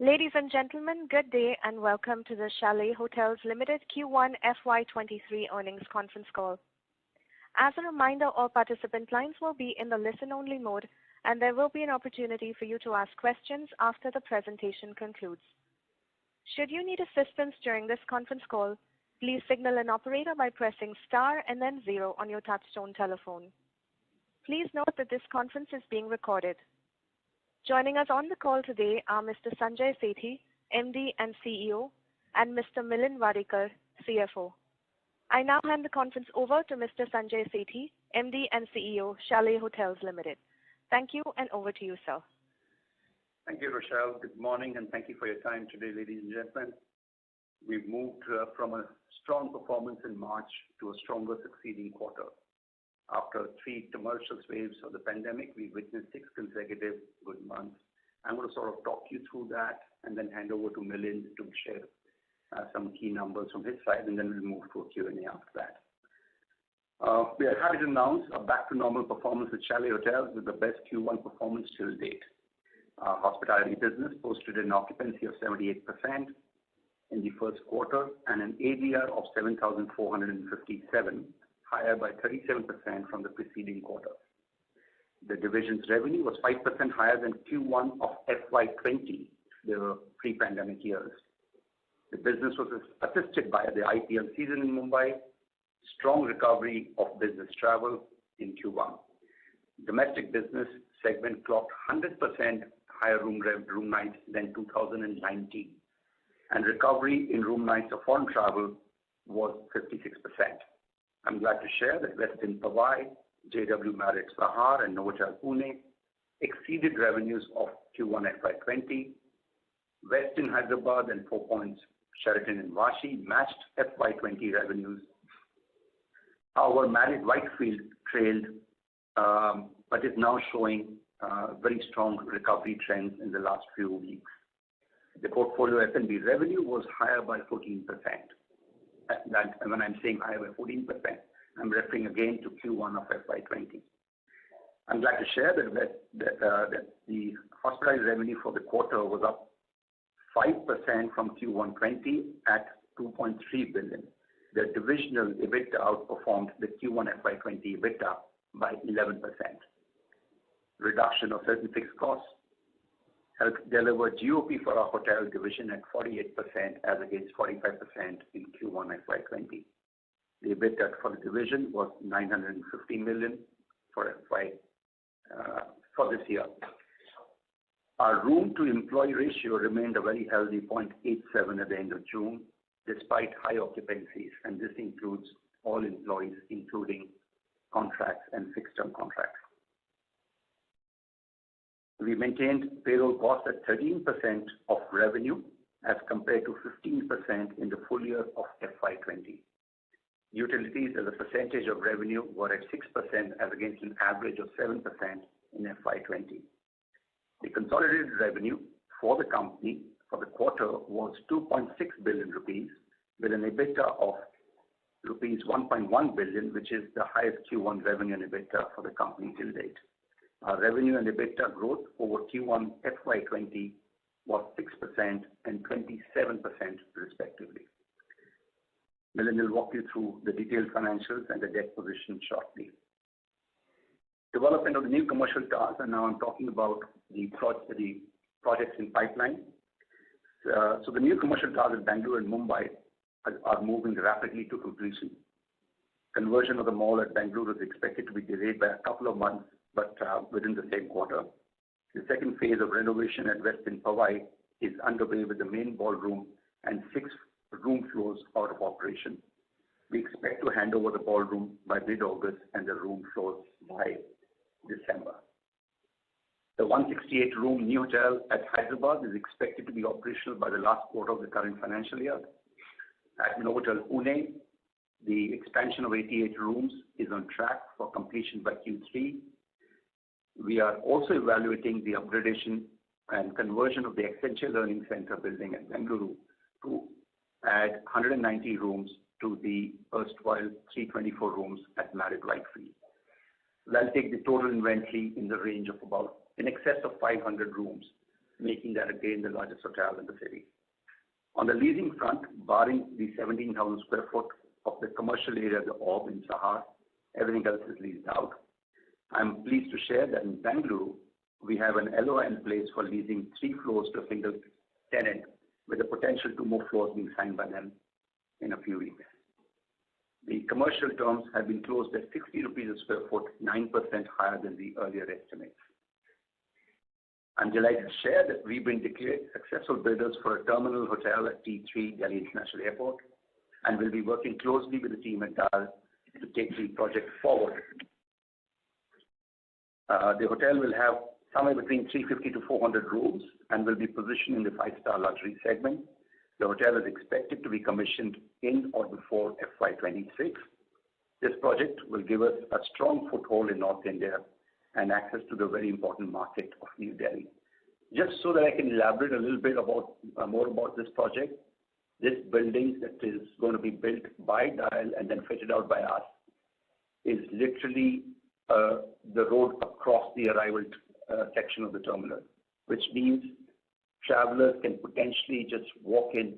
Ladies and gentlemen, good day and welcome to the Chalet Hotels Limited Q1 FY23 earnings conference call. As a reminder, all participant lines will be in the listen-only mode, and there will be an opportunity for you to ask questions after the presentation concludes. Should you need assistance during this conference call, please signal an operator by pressing star and then 0 on your touchtone telephone. Please note that this conference is being recorded. Joining us on the call today are Mr. Sanjay Sethi, MD and CEO, and Mr. Milind Wadekar, CFO. I now hand the conference over to Mr. Sanjay Sethi, MD and CEO, Chalet Hotels Limited. Thank you, and over to you, sir. Thank you, Rochelle. Good morning, and thank you for your time today, ladies and gentlemen. We've moved from a strong performance in March to a stronger succeeding quarter. After 3 tumultuous waves of the pandemic, we witnessed 6 consecutive good months. I'm going to sort of talk you through that and then hand over to Milind to share some key numbers from his side, and then we'll move to a Q&A after that. We are happy to announce a back-to-normal performance at Chalet Hotels with the best Q1 performance till date. Our hospitality business posted an occupancy of 78% in the first quarter and an ADR of 7,457, higher by 37% from the preceding quarter. The division's revenue was 5% higher than Q1 of FY20, the pre-pandemic years. The business was assisted by the IPL season in Mumbai, strong recovery of business travel in Q1. Domestic business segment clocked 100% higher room nights than 2019, and recovery in room nights of foreign travel was 56%. I'm glad to share that Westin Powai, JW Marriott Sahar, and Novotel Pune exceeded revenues of Q1 FY20. Westin Hyderabad and 4 Points Sheraton in Vashi matched FY20 revenues. Our Marriott Whitefield trailed, but is now showing very strong recovery trends in the last few weeks. The portfolio F&B revenue was higher by 14%. And when I'm saying higher by 14%, I'm referring again to Q1 of FY20. I'm glad to share that the hospitality revenue for the quarter was up 5% from Q1 20 at 2.3 billion. The divisional EBITDA outperformed the Q1 FY20 EBITDA by 11%. Reduction of certain fixed costs helped deliver GOP for our hotel division at 48% as against 45% in Q1 FY20. The EBITDA for the division was 950 million for this year. Our room to employee ratio remained a very healthy 0.87 at the end of June, despite high occupancies, and this includes all employees, including contracts and fixed-term contracts. We maintained payroll costs at 13% of revenue as compared to 15% in the full year of FY20. Utilities as a percentage of revenue were at 6% as against an average of 7% in FY20. The consolidated revenue for the company for the quarter was 2.6 billion rupees with an EBITDA of rupees 1.1 billion, which is the highest Q1 revenue and EBITDA for the company till date. Our revenue and EBITDA growth over Q1 FY20 was 6% and 27% respectively. Milind will walk you through the detailed financials and the debt position shortly. Development of the new commercial towers, and now I'm talking about the projects in pipeline. So the new commercial towers in Bangalore and Mumbai are moving rapidly to completion. Conversion of the mall at Bangalore is expected to be delayed by a couple of months, but within the same quarter. The second phase of renovation at Westin Powai is underway with the main ballroom and 6 room floors out of operation. We expect to hand over the ballroom by mid-August and the room floors by December. The 168-room new hotel at Hyderabad is expected to be operational by the last quarter of the current financial year. At Novotel Pune, the expansion of 88 rooms is on track for completion by Q3. We are also evaluating the upgradation and conversion of the Essential Learning Center building at Bengaluru to add 190 rooms to the erstwhile 324 rooms at Marriott Whitefield. That'll take the total inventory in the range of about in excess of 500 rooms making that again the largest hotel in the city. On the leasing front, barring the 17,000 square foot of the commercial area of the Orb in Sahar, everything else is leased out. I'm pleased to share that in Bangalore, we have an LOI in place for leasing 3 floors to a single tenant, with the potential 2 more floors being signed by them in a few weeks. The commercial terms have been closed at 60 rupees a square foot, 9% higher than the earlier estimates. I'm delighted to share that we've been declared successful bidders for a terminal hotel at T3 Delhi International Airport, and will be working closely with the team at DAL to take the project forward. The hotel will have somewhere between 350 to 400 rooms and will be positioned in the 5-star luxury segment. The hotel is expected to be commissioned in or before FY23. This project will give us a strong foothold in North India and access to the very important market of New Delhi. Just so that I can elaborate a little bit about more about this project, this building that is going to be built by DIAL and then fitted out by us is literally the road across the arrival section of the terminal, which means travelers can potentially just walk in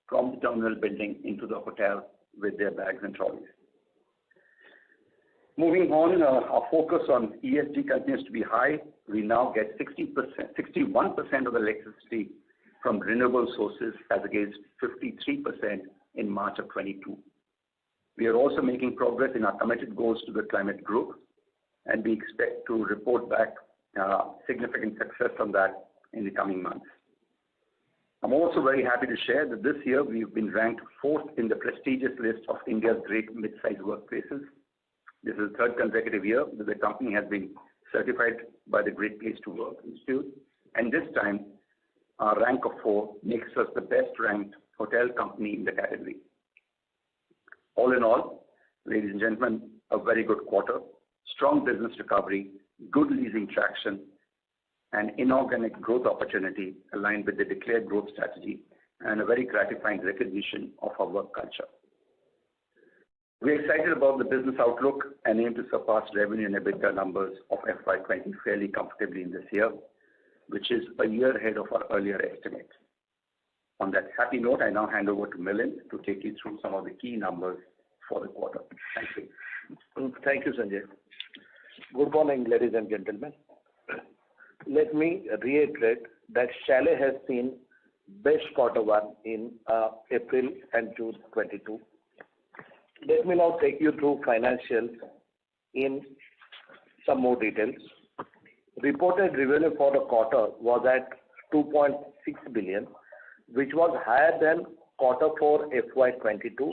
from the terminal building into the hotel with their bags and trolleys. Moving on, our focus on ESG continues to be high. We now get 61% of the electricity from renewable sources as against 53% in March of 22. We are also making progress in our committed goals to the climate group, and we expect to report back significant success on that in the coming months. I'm also very happy to share that this year we've been ranked 4th in the prestigious list of India's great mid-sized workplaces. This is the 3rd consecutive year that the company has been certified by the Great Place to Work Institute, and this time our rank of 4 makes us the best ranked hotel company in the category. All in all, ladies and gentlemen, a very good quarter, strong business recovery, good leasing traction, and inorganic growth opportunity aligned with the declared growth strategy, and a very gratifying recognition of our work culture. We're excited about the business outlook and aim to surpass revenue and EBITDA numbers of FY20 fairly comfortably in this year, which is a year ahead of our earlier estimates. On that happy note, I now hand over to Milind to take you through some of the key numbers for the quarter. Thank you. Thank you, Sanjay. Good morning, ladies and gentlemen. Let me reiterate that Chalet has seen best quarter 1 in April and June 22. Let me now take you through financials in some more details. Reported revenue for the quarter was at 2.6 billion, which was higher than quarter 4 FY22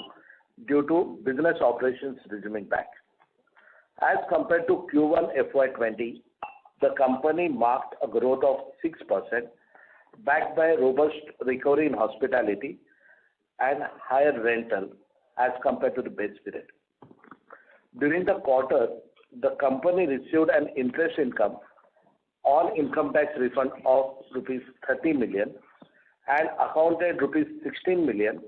due to business operations resuming back. As compared to Q1 FY20, the company marked a growth of 6%, backed by robust recovery in hospitality and higher rental as compared to the base period. During the quarter, the company received an interest income on income tax refund of rupees 30 million and accounted rupees 16 million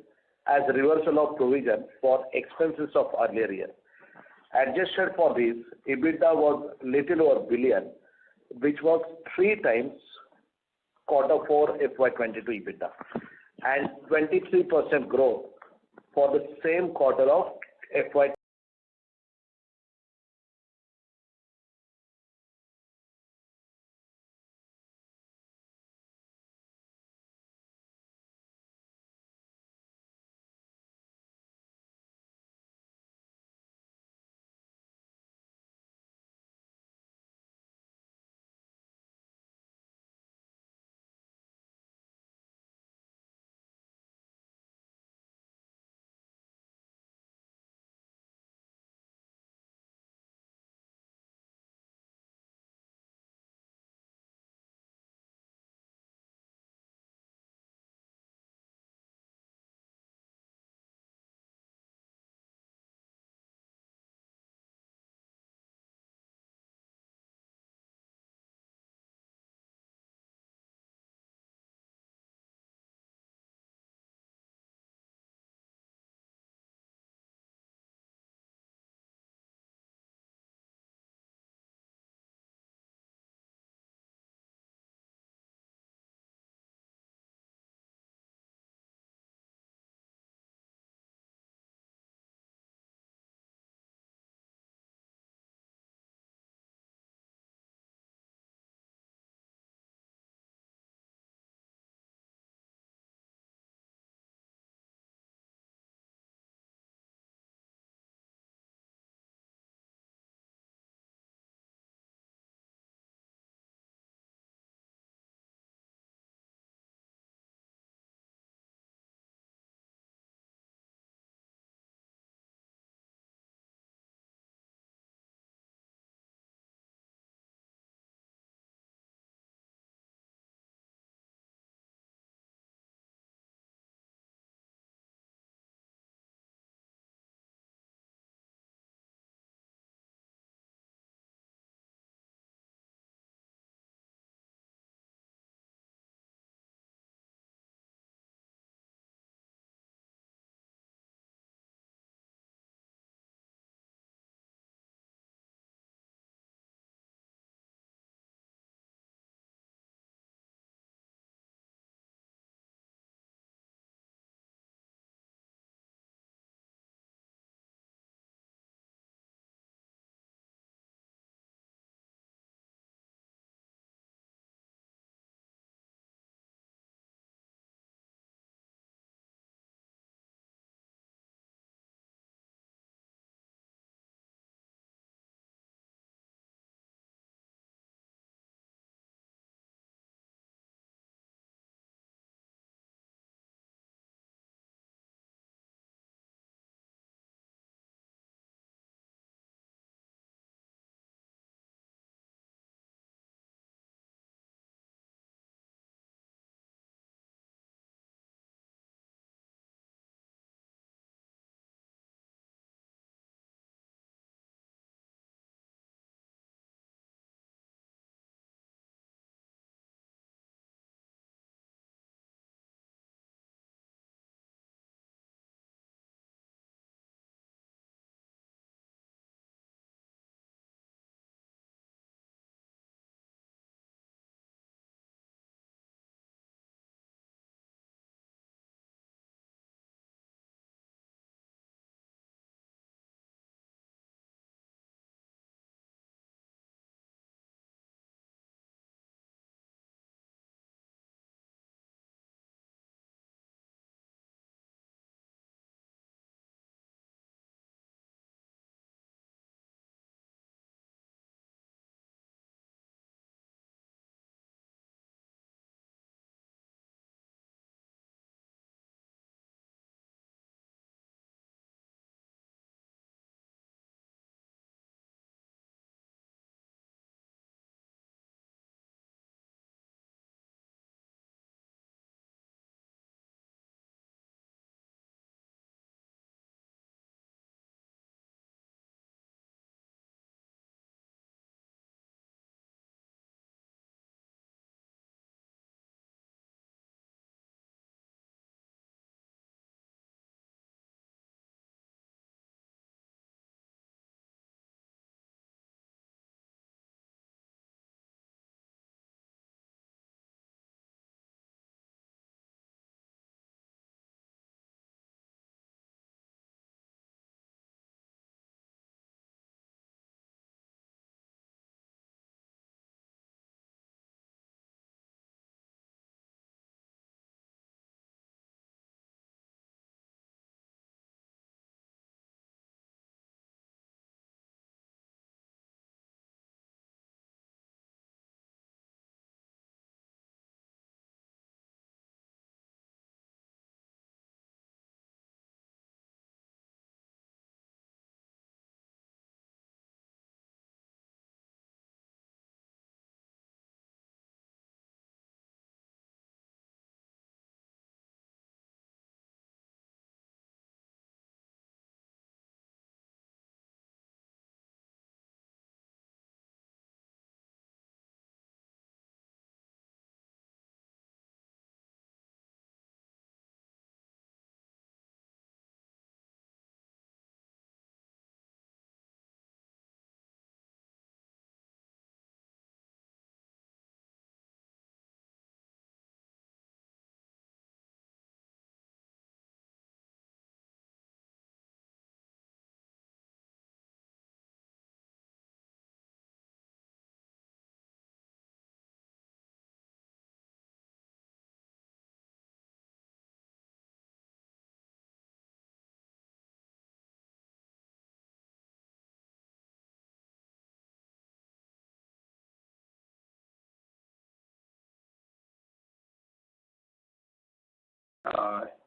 as reversal of provision for expenses of earlier year. Adjusted for this, EBITDA was little over billion, which was 3 times quarter 4 FY22 EBITDA and 23% growth for the same quarter of FY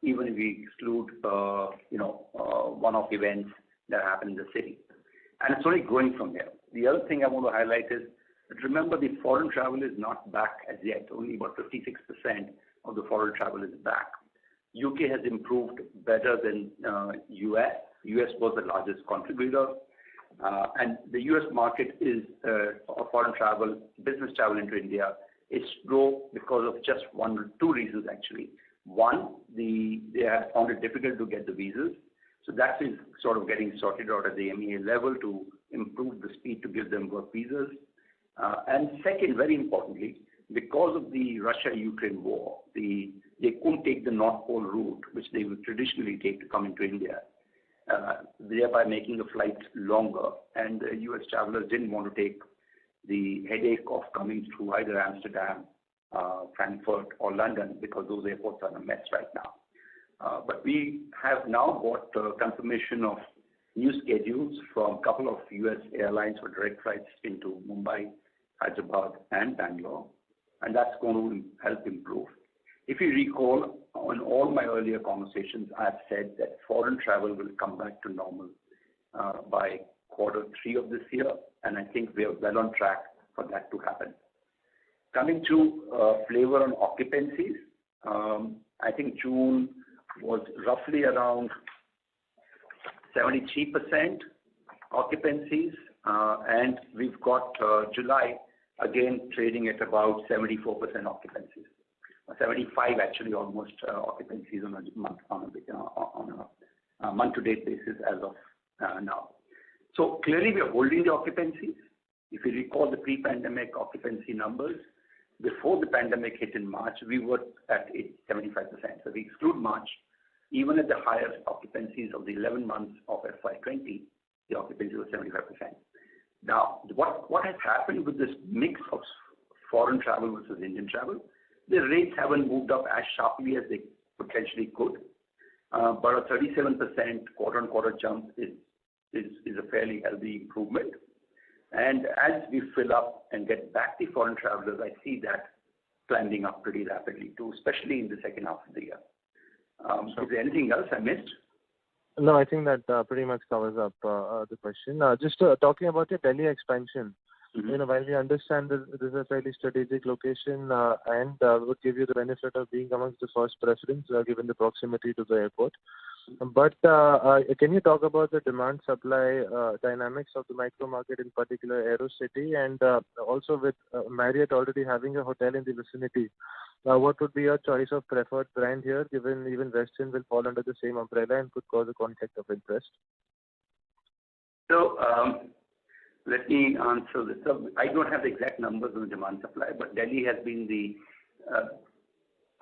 even if we exclude, one-off events that happen in the city. And it's only growing from there. The other thing I want to highlight is that remember the foreign travel is not back as yet. Only about 56% of the foreign travel is back. UK has improved better than US. US was the largest contributor. And the US market is foreign travel, business travel into India is slow because of just one or two reasons actually. One, they have found it difficult to get the visas. So that is sort of getting sorted out at the MEA level to improve the speed to give them work visas. And second, very importantly, because of the Russia-Ukraine war, they couldn't take the North Pole route, which they would traditionally take to come into India, thereby making the flights longer. And the US travelers didn't want to take the headache of coming through either Amsterdam, Frankfurt, or London because those airports are a mess right now. But we have now got confirmation of new schedules from a couple of US airlines for direct flights into Mumbai, Hyderabad, and Bangalore, and that's going to help improve. If you recall, on all my earlier conversations, I've said that foreign travel will come back to normal by Q3 of this year, and I think we are well on track for that to happen. Coming to flavor on occupancies, I think June was roughly around 73% occupancies, and we've got July again trading at about 74% occupancies. 75 actually almost occupancies on a month-to-date basis as of now. So clearly we are holding the occupancies. If you recall the pre-pandemic occupancy numbers, before the pandemic hit in March, we were at 75%. So we exclude March, even at the highest occupancies of the 11 months of FY20, the occupancy was 75%. Now, what has happened with this mix of foreign travel versus Indian travel? The rates haven't moved up as sharply as they potentially could, but a 37% quarter-on-quarter jump is a fairly healthy improvement. And as we fill up and get back the foreign travelers, I see that climbing up pretty rapidly too, especially in the second half of the year. Is there anything else I missed? No, I think that pretty much covers up the question. Just talking about your Delhi expansion, while we understand that this is a fairly strategic location and would give you the benefit of being amongst the first preference given the proximity to the airport. But can you talk about the demand-supply dynamics of the micro market, in particular AeroCity, and also with Marriott already having a hotel in the vicinity, what would be your choice of preferred brand here, given even Westin will fall under the same umbrella and could cause a conflict of interest? So let me answer this. So I don't have the exact numbers on the demand supply, but Delhi has been the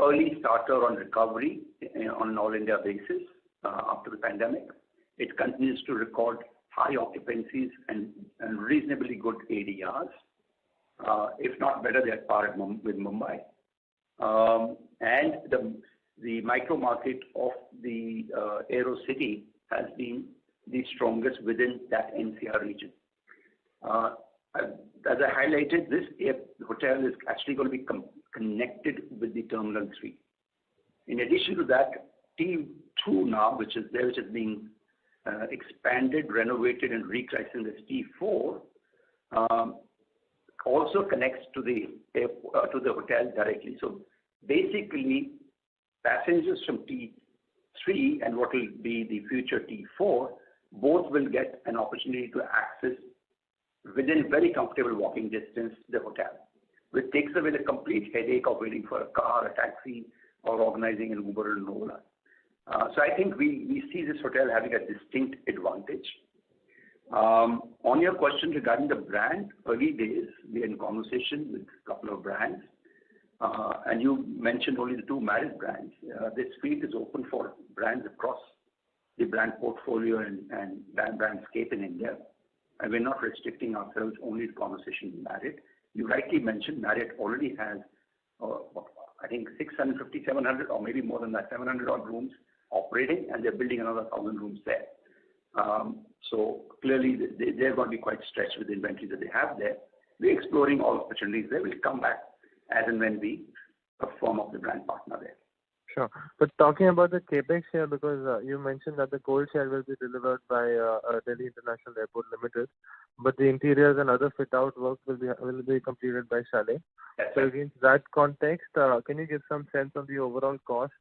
early starter on recovery on an all-India basis after the pandemic. It continues to record high occupancies and reasonably good ADRs. If not better, they're at par with Mumbai. And the micro market of the AeroCity has been the strongest within that NCR region. As I highlighted, this hotel is actually going to be connected with the Terminal 3. In addition to that, T2 now, which is being expanded, renovated, and rechristened as T4, also connects to the hotel directly. So basically, passengers from T3 and what will be the future T4, both will get an opportunity to access within very comfortable walking distance the hotel, which takes away the complete headache of waiting for a car, a taxi, or organizing an Uber and Ola. So I think we see this hotel having a distinct advantage. On your question regarding the brand, early days, we are in conversation with a couple of brands, and you mentioned only the two Marriott brands. This suite is open for brands across the brand portfolio and brandscape in India, and we're not restricting ourselves only to conversation with Marriott. You rightly mentioned Marriott already has, I think, 650, 700, or maybe more than that, 700 odd rooms operating, and they're building another 1,000 rooms there. So clearly, they're going to be quite stretched with the inventory that they have there. We're exploring all opportunities there. We'll come back as and when we perform of the brand partner there. Sure. But talking about the CapEx here, because you mentioned that the cold shell will be delivered by Delhi International Airport Limited, but the interiors and other fit-out work will be completed by Chalet. That's So right. against that context, can you give some sense on the overall cost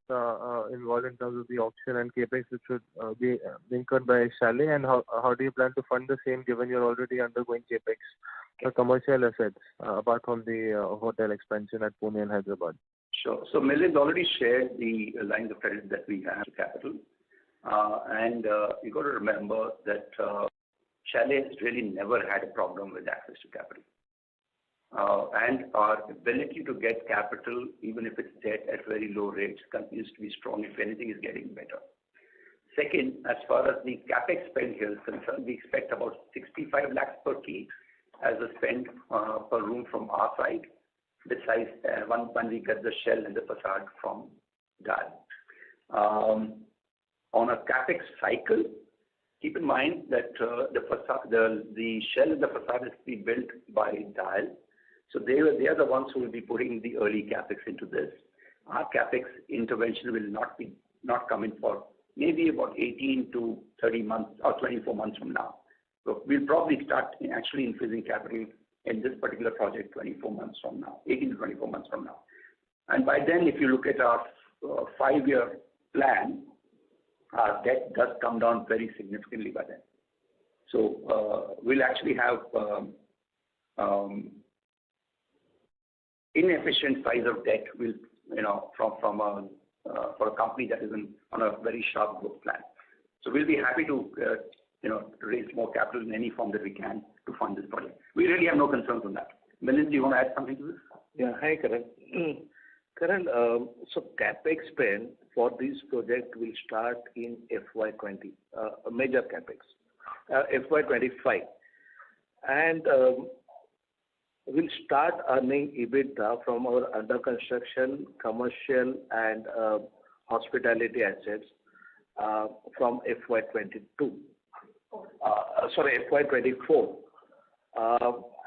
involved in terms of the auction and CapEx which should be incurred by Chalet, and how do you plan to fund the same given you're already undergoing CapEx for commercial assets apart from the hotel expansion at Pune and Hyderabad? Sure. So Milind's already shared the lines of credit that we have to capital. You got to remember that Chalet has really never had a problem with access to capital. And our ability to get capital, even if it's debt at very low rates, continues to be strong. If anything, is getting better. Second, as far as the CapEx spend here is concerned, we expect about 65 lakhs per key as a spend per room from our side, besides when we get the shell and the facade from Dial. On a CapEx cycle, keep in mind that the shell and the facade is to be built by Dial. So they are the ones who will be putting the early CapEx into this. Our CapEx intervention will not come in for maybe about 18 to 30 months or 24 months from now. So we'll probably start actually infusing capital in this particular project 24 months from now, 18 to 24 months from now. And by then, if you look at our 5-year plan, our debt does come down very significantly by then. So we'll actually have inefficient size of debt will, for a company that is on a very sharp growth plan. So we'll be happy to raise more capital in any form that we can to fund this project. We really have no concerns on that. Milind, do you want to add something to this? Yeah. Hi, Karan. Karan, so CapEx spend for this project will start in FY20, a major CapEx, FY25. And we'll start earning EBITDA from our under construction, commercial and hospitality assets from FY22. FY24.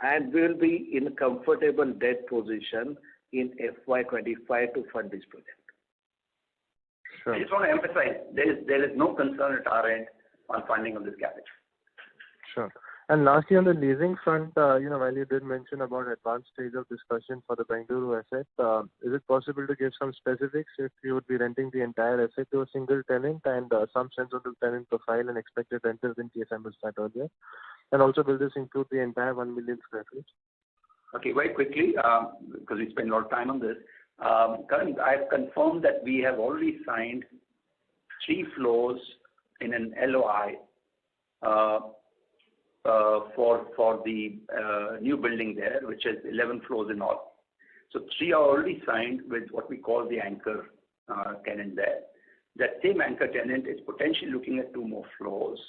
And we will be in a comfortable debt position in FY25 to fund this project. Sure. I just want to emphasize, there is no concern at our end on funding of this CapEx. Sure. And lastly, on the leasing front, while you did mention about advanced stage of discussion for the Bengaluru asset, is it possible to give some specifics if you would be renting the entire asset to a single tenant and some sense of the tenant profile and expected rentals in case I missed that earlier? And also, will this include the entire 1 million square feet? Okay, very quickly, because we spend a lot of time on this. Karan, I've confirmed that we have already signed 3 floors in an LOI for the new building there, which is 11 floors in all. So 3 are already signed with what we call the anchor tenant there. That same anchor tenant is potentially looking at 2 more floors.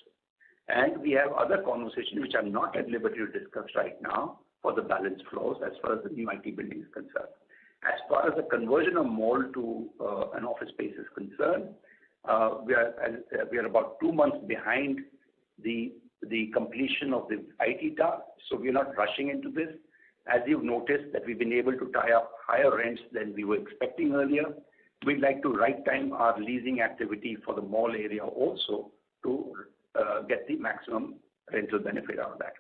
And we have other conversations which I'm not at liberty to discuss right now for the balance floors as far as the new IT building is concerned. As far as the conversion of mall to an office space is concerned, we are about 2 months behind the completion of the IT task, so we are not rushing into this. As you've noticed that we've been able to tie up higher rents than we were expecting earlier, we'd like to right time our leasing activity for the mall area also to get the maximum rental benefit out of that.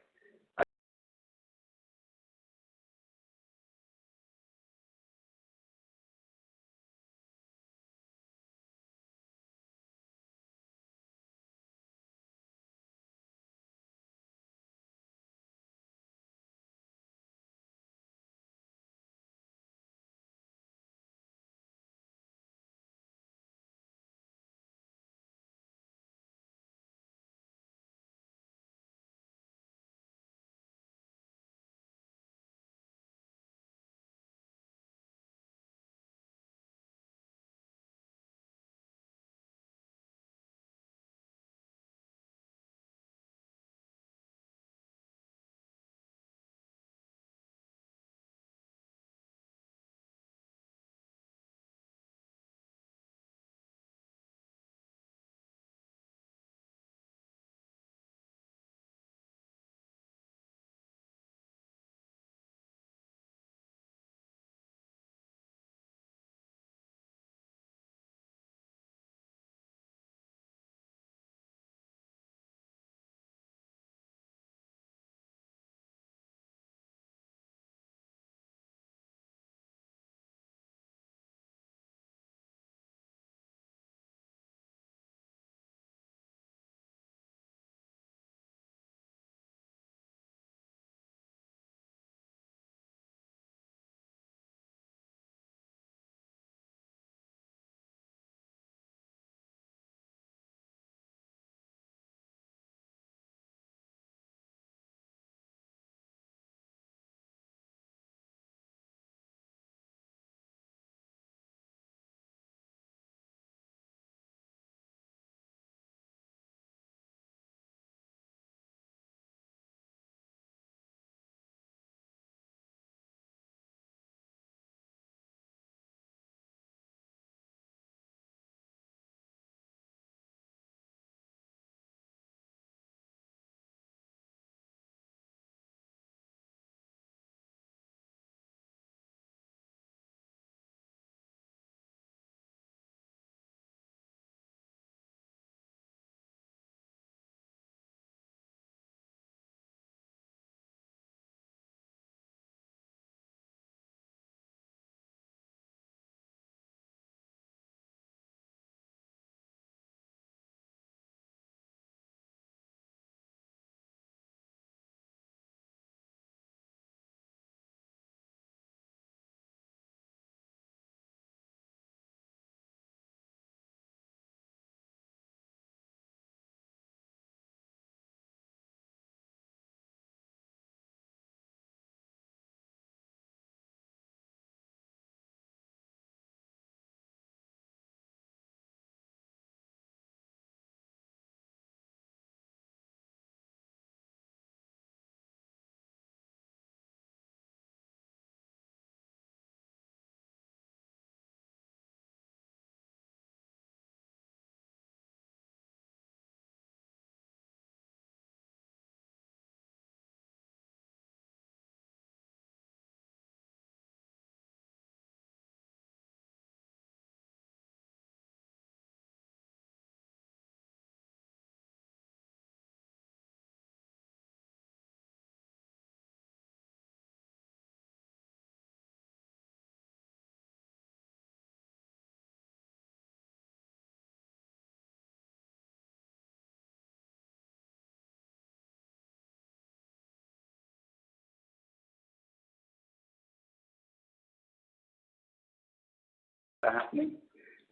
are happening.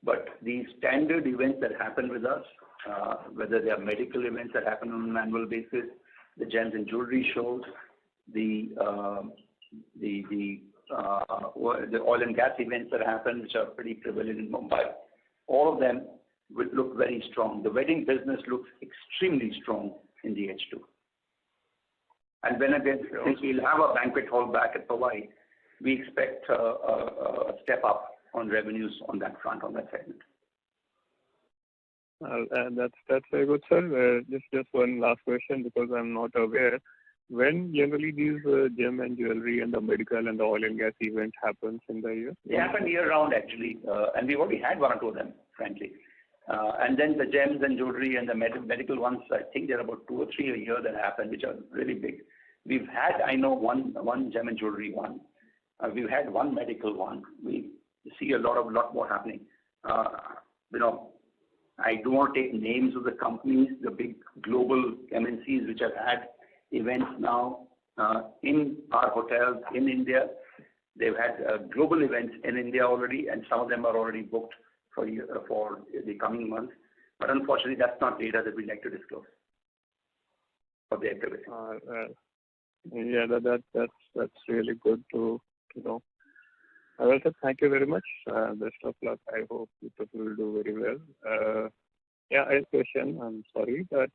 But the standard events that happen with us, whether they are medical events that happen on an annual basis, the gems and jewelry shows, the oil and gas events that happen, which are pretty prevalent in Mumbai, all of them will look very strong. The wedding business looks extremely strong in the H2. And when again, since we'll have a banquet hall back at Powai, we expect a step up on revenues on that front, on that segment. That's very good, sir. Just one last question, because I'm not aware. When generally these gem and jewelry and the medical and the oil and gas event happens in the year? They happen year round actually, and we've already had one or two of them, frankly. And then the gems and jewelry and the medical ones, I think there are about 2 or 3 a year that happen, which are really big. We've had, I know, one gem and jewelry one. We've had one medical one. We see a lot more happening. I don't want to take names of the companies, the big global MNCs which have had events now in our hotels in India. They've had global events in India already, and some of them are already booked for the coming months. But unfortunately, that's not data that we like to disclose for their privacy. Yeah, that's really good to know. Well, sir, thank you very much. Best of luck. I hope people will do very well. Yeah, I have a question. I'm sorry, but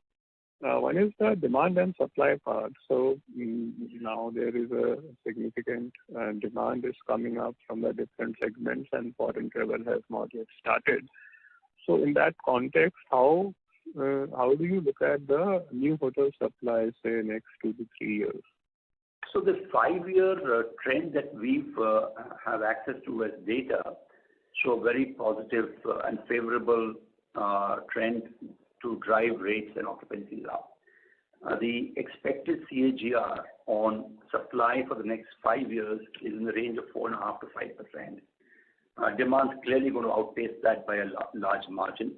one is the demand and supply part. So now there is a significant demand is coming up from the different segments, and foreign travel has not yet started. So in that context, how do you look at the new hotel supply, say, next 2 to 3 years? So the 5-year trend that we have access to as data show very positive and favorable trend to drive rates and occupancies up. The expected CAGR on supply for the next 5 years is in the range of 4.5% to 5%. Demand is clearly going to outpace that by a large margin,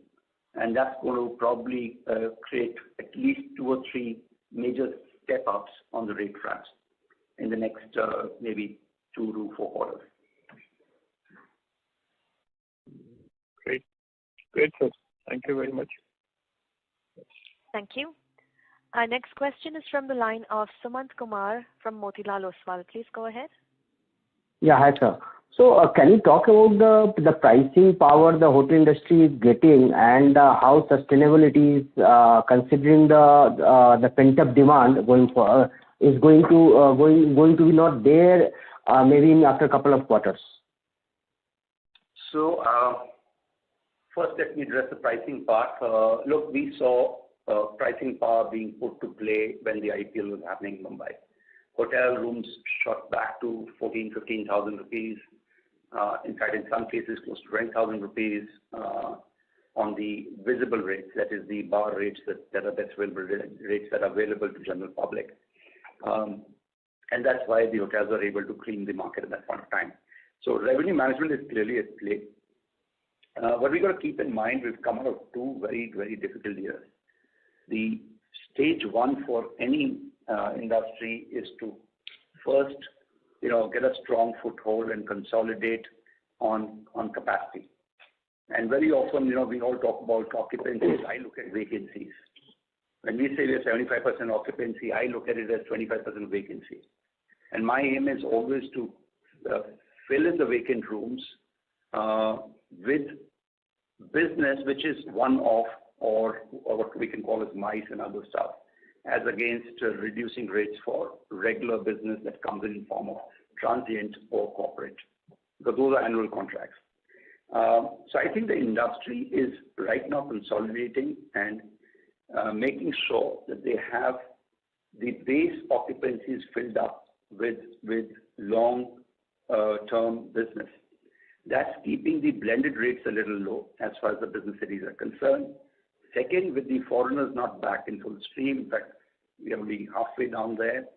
and that's going to probably create at least 2 or 3 major step-ups on the rate fronts in the next maybe 2 to 4 quarters. Great, sir. Thank you very much. Thank you. Our next question is from the line of Sumant Kumar from Motilal Oswal. Please go ahead. Yeah, hi, sir. So can you talk about the pricing power the hotel industry is getting, and how sustainable it is, considering the pent-up demand going for is going to be not there maybe in after a couple of quarters? So first, let me address the pricing part. Look, we saw pricing power being put to play when the IPL was happening in Mumbai. Hotel rooms shot back to 15,000 rupees. In fact, in some cases, close to 20,000 rupees on the visible rates, that is the bar rates that are best available rates that are available to general public. And that's why the hotels are able to clean the market at that point of time. So revenue management is clearly at play. What we got to keep in mind, we've come out of 2 very, very difficult years. The stage 1 for any industry is to first, get a strong foothold and consolidate on capacity. And very often, we all talk about occupancies. I look at vacancies. When we say we're 75% occupancy, I look at it as 25% vacancy. And my aim is always to fill in the vacant rooms with business which is one-off or what we can call as MICE and other stuff, as against reducing rates for regular business that comes in form of transient or corporate, because those are annual contracts. So I think the industry is right now consolidating and making sure that they have the base occupancies filled up with long-term business. That's keeping the blended rates a little low as far as the business cities are concerned. Second, with the foreigners not back in full stream, in fact, we are only halfway down there,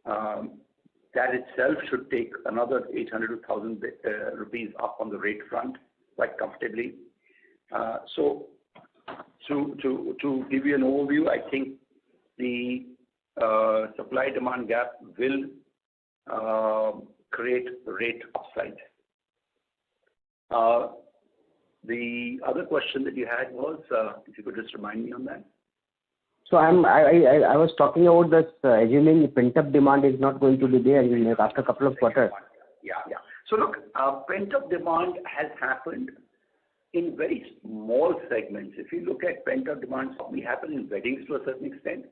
that itself should take another 800 to 1,000 rupees up on the rate front quite comfortably. So to give you an overview, I think the supply-demand gap will create rate upside. The other question that you had was, if you could just remind me on that. So I was talking about this, assuming pent-up demand is not going to be there after a couple of quarters. Yeah. So look, pent-up demand has happened in very small segments. If you look at pent-up demand, probably happened in weddings to a certain extent.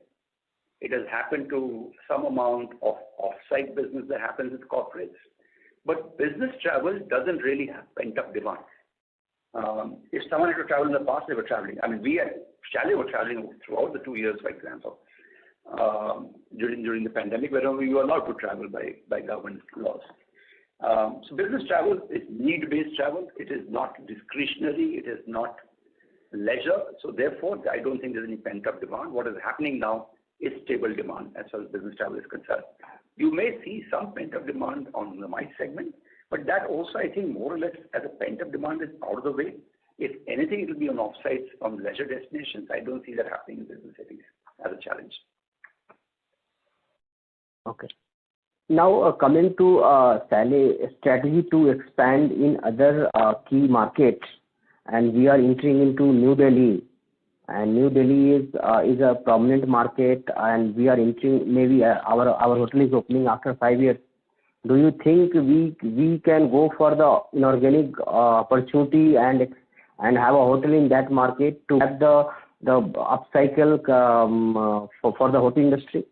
It has happened to some amount of off-site business that happens with corporates. But business travel doesn't really have pent-up demand. If someone had to travel in the past, they were traveling. I mean, we at Chalet were traveling throughout the 2 years, for example, during the pandemic, whenever we were allowed to travel by government laws. So business travel is need-based travel. It is not discretionary. It is not leisure. So therefore, I don't think there's any pent-up demand. What is happening now is stable demand as far as business travel is concerned. You may see some pent-up demand on the MICE segment, but that also, I think, more or less, as a pent-up demand is out of the way. If anything, it will be on off-sites, on leisure destinations. I don't see that happening in business settings as a challenge. Okay. Now, coming to Chalet strategy to expand in other key markets, and we are entering into New Delhi. And New Delhi is a prominent market, and we are entering. Maybe our hotel is opening after 5 years. Do you think we can go for the inorganic opportunity and have a hotel in that market to have the upcycle for the hotel industry?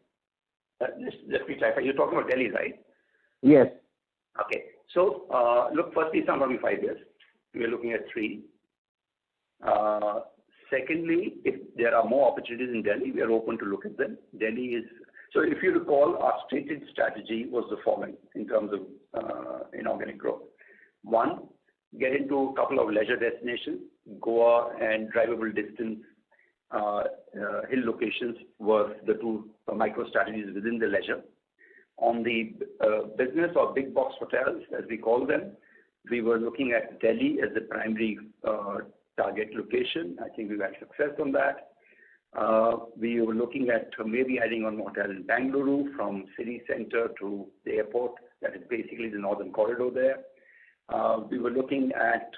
Just be clarify. You're talking about Delhi, right? Yes. Okay. So look, firstly, it's not going to be 5 years. We are looking at 3. Secondly, if there are more opportunities in Delhi, we are open to look at them. Delhi is, so if you recall, our stated strategy was the following in terms of inorganic growth. 1, get into a couple of leisure destinations. Goa and drivable distance hill locations were the 2 micro strategies within the leisure. On the business or big box hotels, as we call them, we were looking at Delhi as the primary target location. I think we've had success on that. We were looking at maybe adding on hotel in Bangalore from city center to the airport. That is basically the northern corridor there. We were looking at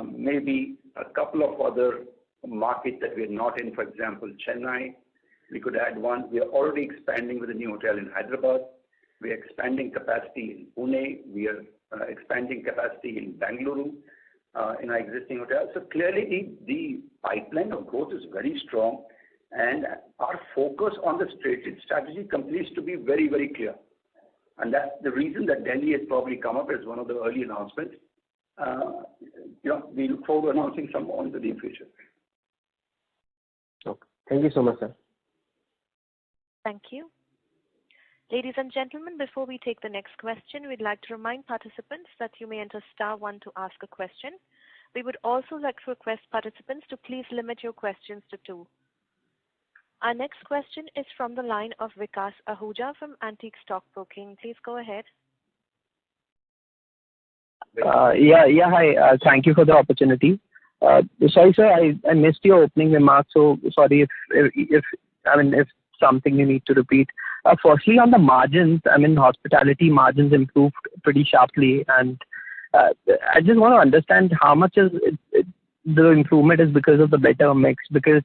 maybe a couple of other markets that we are not in, for example, Chennai. We could add one. We are already expanding with a new hotel in Hyderabad. We are expanding capacity in Pune. We are expanding capacity in Bangalore in our existing hotels. So clearly the pipeline of growth is very strong, and our focus on the stated strategy continues to be very, very clear. And that's the reason that Delhi has probably come up as one of the early announcements. We look forward to announcing some more in the near future. Okay. Thank you so much, sir. Thank you. Ladies and gentlemen, before we take the next question, we'd like to remind participants that you may enter *1 to ask a question. We would also like to request participants to please limit your questions to 2. Our next question is from the line of Vikas Ahuja from Antique Stock Broking. Please go ahead. Hi. Thank you for the opportunity. Sorry, sir, I missed your opening remarks, so sorry if something you need to repeat. Firstly, on the margins, hospitality margins improved pretty sharply, and I just want to understand how much is the improvement is because of the better mix, because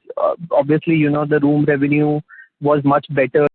obviously, the room revenue was much better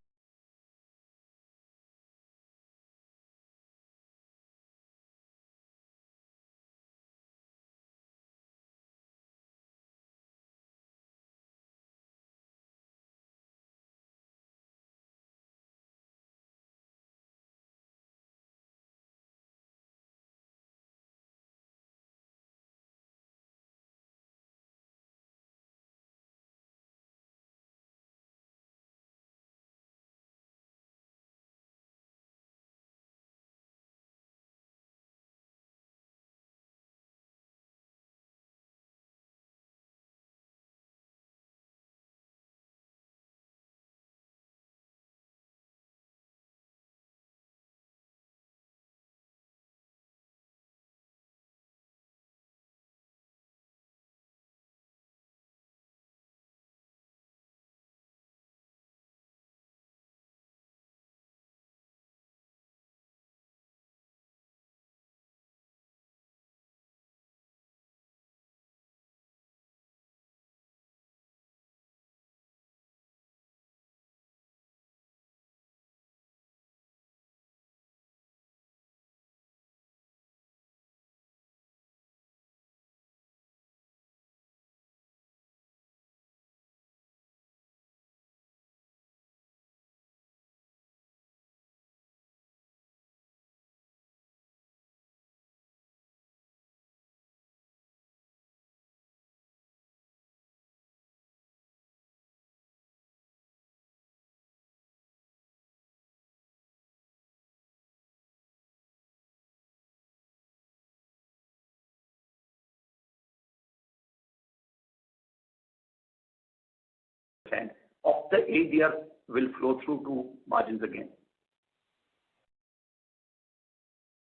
of the ADR will flow through to margins again.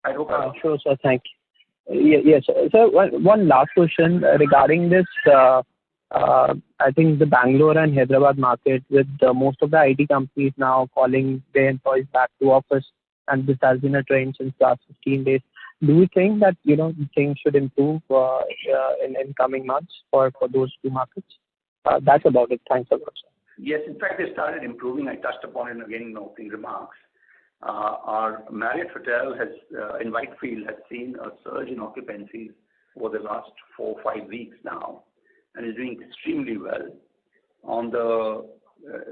I hope Sure, sir. Thank you. Yes, sir. One last question regarding this. I think the Bangalore and Hyderabad market, with most of the IT companies now calling their employees back to office, and this has been a trend since last 15 days. Do you think that things should improve in coming months for those two markets? That's about it. Thanks a lot, sir. Yes, in fact, they started improving. I touched upon it again in my opening remarks. Our Marriott Hotel in Whitefield has seen a surge in occupancies over the last 4 or 5 weeks now, and is doing extremely well. On the,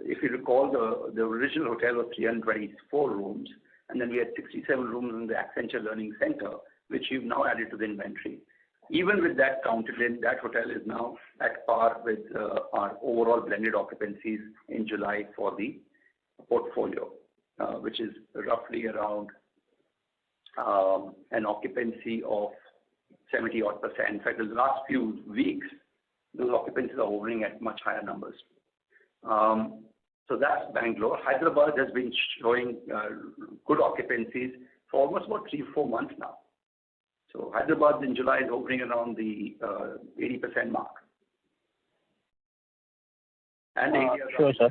if you recall, the original hotel was 324 rooms, and then we had 67 rooms in the Accenture Learning Center, which we've now added to the inventory. Even with that counted in, that hotel is now at par with our overall blended occupancies in July for the portfolio, which is roughly around an occupancy of 70-odd%. In fact, the last few weeks, those occupancies are hovering at much higher numbers. So that's Bangalore. Hyderabad has been showing good occupancies for almost about 3-4 months now. So Hyderabad in July is hovering around the 80% mark. And sure, sir.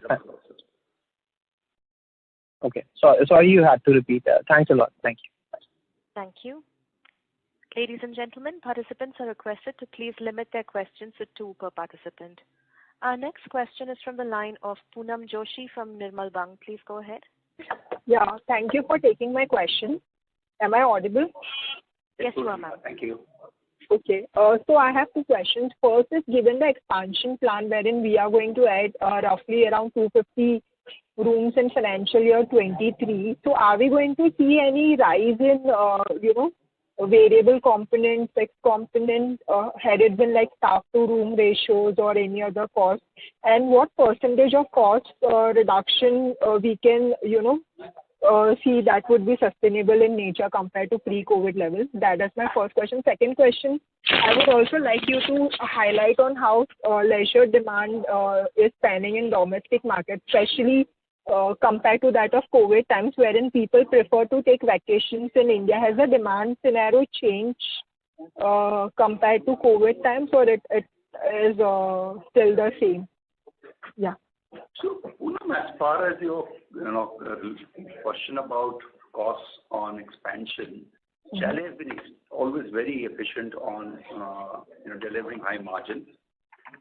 Okay. Sorry you had to repeat that. Thanks a lot. Thank you. Thank you. Ladies and gentlemen, participants are requested to please limit their questions to 2 per participant. Our next question is from the line of Poonam Joshi from Nirmal Bang. Please go ahead. Yeah, thank you for taking my question. Am I audible? Yes, you are, ma'am. Thank you. Okay. So I have 2 questions. First is, given the expansion plan wherein we are going to add roughly around 250 rooms in financial year 23, so are we going to see any rise in, variable component, fixed component, had it been like staff to room ratios or any other cost? And what percentage of cost reduction we can, see that would be sustainable in nature compared to pre-COVID levels? That is my first question. Second question, I would also like you to highlight on how leisure demand is panning in domestic market, especially compared to that of COVID times, wherein people prefer to take vacations in India. Has the demand scenario changed compared to COVID times, or it is still the same? Yeah. So, Poonam, as far as your question about costs on expansion, Chalet has been always very efficient on delivering high margins.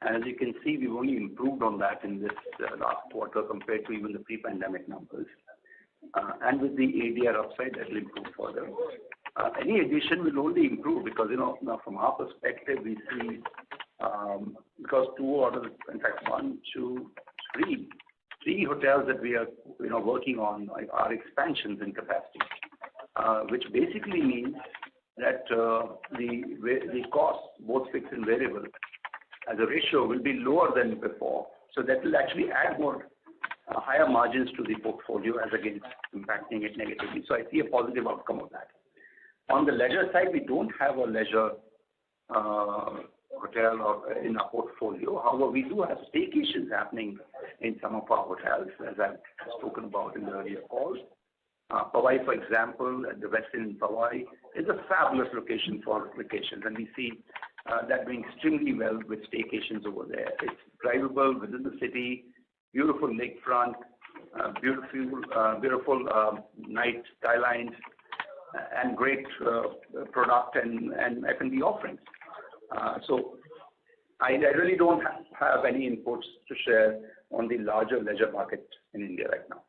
And as you can see, we've only improved on that in this last quarter compared to even the pre-pandemic numbers. And with the ADR upside, that will improve further. Any addition will only improve because, now from our perspective, we see, because 2 out of, in fact, 1, 2, 3 hotels that we are working on are expansions in capacity, which basically means that the costs, both fixed and variable, as a ratio will be lower than before. So that will actually add more higher margins to the portfolio as against impacting it negatively. So I see a positive outcome of that. On the leisure side, we don't have a leisure hotel in our portfolio. However, we do have staycations happening in some of our hotels, as I've spoken about in the earlier calls. Powai, for example, at the Westin Powai is a fabulous location for vacations, and we see that doing extremely well with staycations over there. It's drivable within the city, beautiful lakefront, beautiful night skylines, and great product and F&B offerings. So I really don't have any inputs to share on the larger leisure market in India right now.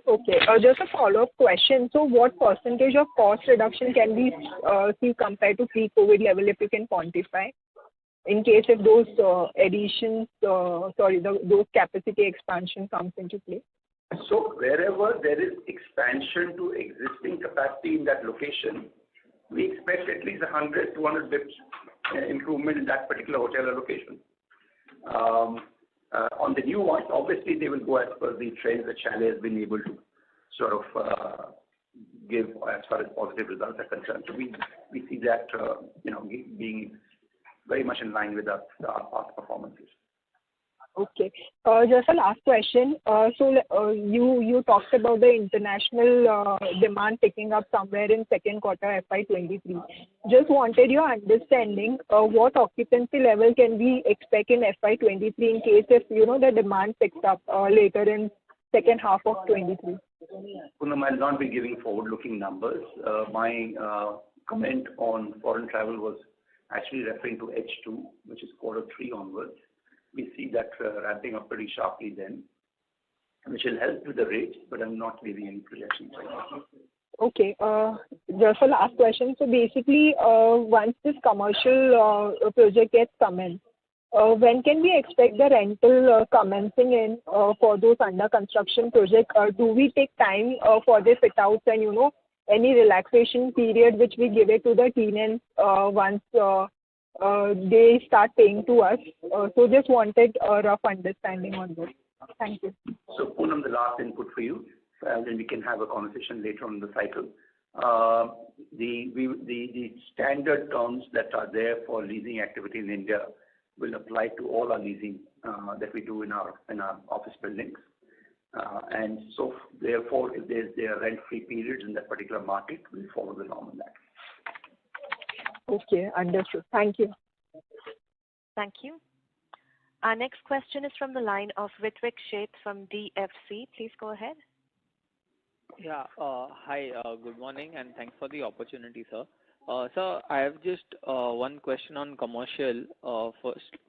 Okay. Just a follow-up question. So what percentage of cost reduction can we see compared to pre-COVID level, if you can quantify, in case if those those capacity expansion comes into play? So wherever there is expansion to existing capacity in that location, we expect at least 100, 200 bips improvement in that particular hotel or location. On the new ones, obviously they will go as per the trends that Chalet has been able to sort of give as far as positive results are concerned. So we see that being very much in line with our past performances. Okay. Just a last question. You talked about the international demand picking up somewhere in second quarter FY23. Just wanted your understanding, what occupancy level can we expect in FY23 in case if, the demand picks up later in second half of 23? Poonam, I'll not be giving forward-looking numbers. My comment on foreign travel was actually referring to H2, which is quarter 3 onwards. We see that ramping up pretty sharply then, which will help with the rates, but I'm not giving any projections right now. Okay. Just a last question. So basically, once this commercial project gets commenced, when can we expect the rental commencing in for those under construction projects? Do we take time for the fit outs and, any relaxation period which we give it to the tenants once they start paying to us? So just wanted a rough understanding on this. Thank you. So Poonam, the last input for you, then we can have a conversation later on in the cycle. The standard terms that are there for leasing activity in India will apply to all our leasing that we do in our office buildings. And so therefore, if there are rent-free periods in that particular market, we'll follow the norm on that. Okay, understood. Thank you. Thank you. Our next question is from the line of Ritvik Sheth from DFC. Please go ahead. Yeah. Hi. Good morning, and thanks for the opportunity, sir. Sir, I have just one question on commercial.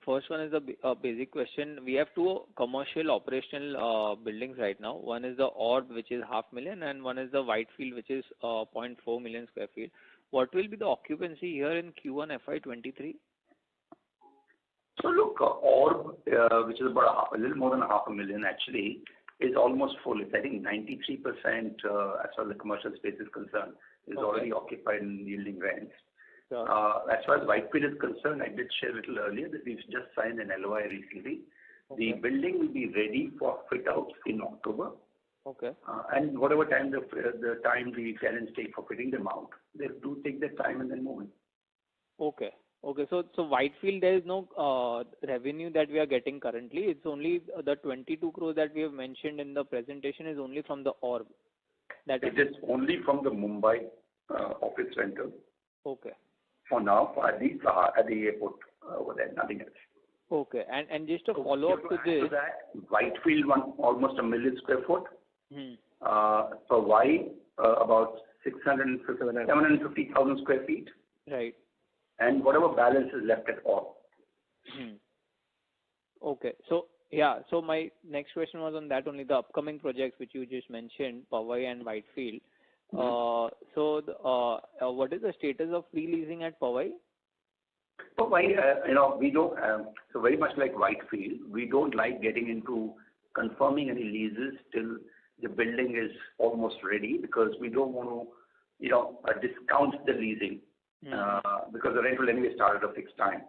First one is a basic question. We have two commercial operational buildings right now. One is the Orb, which is 500,000, and one is the Whitefield, which is 0.4 million square feet. What will be the occupancy here in Q1 FY23? So look, Orb, which is about a little more than 500,000 actually, is almost full. It's I think 93% as far as the commercial space is concerned, is already occupied and yielding rents. As far as Whitefield is concerned, I did share a little earlier that we've just signed an LOI recently. The building will be ready for fit outs in October. Okay. And whatever time the tenants take for fitting them out, they do take their time and then move in. Okay. So Whitefield, there is no revenue that we are getting currently. It's only the 22 crores that we have mentioned in the presentation is only from the Orb. It is only from the Mumbai office rental. Okay. For now, at the airport over there, nothing else. Okay. And just a follow up to this. To that, Whitefield one almost 1 million square foot. For Y about 750,000 square feet. Right. And whatever balance is left at all. Okay. So yeah. So my next question was on that only, the upcoming projects which you just mentioned, Powai and Whitefield. So what is the status of pre-leasing at Powai? Powai, we don't. So very much like Whitefield, we don't like getting into confirming any leases till the building is almost ready because we don't want to, discount the leasing. Because the rent will anyway start at a fixed time.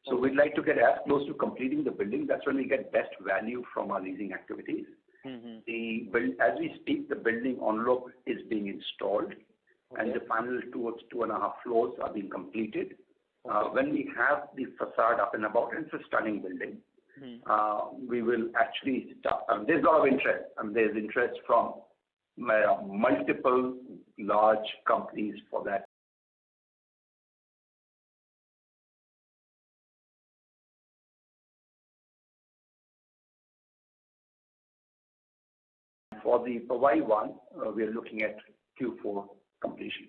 So we'd like to get as close to completing the building. That's when we get best value from our leasing activities. As we speak, the building envelope is being installed, and the final 2.5 floors are being completed. When we have the facade up and about, and it's a stunning building, we will actually start. There's a lot of interest. There's interest from multiple large companies for that. For the Powai one, we are looking at Q4 completion.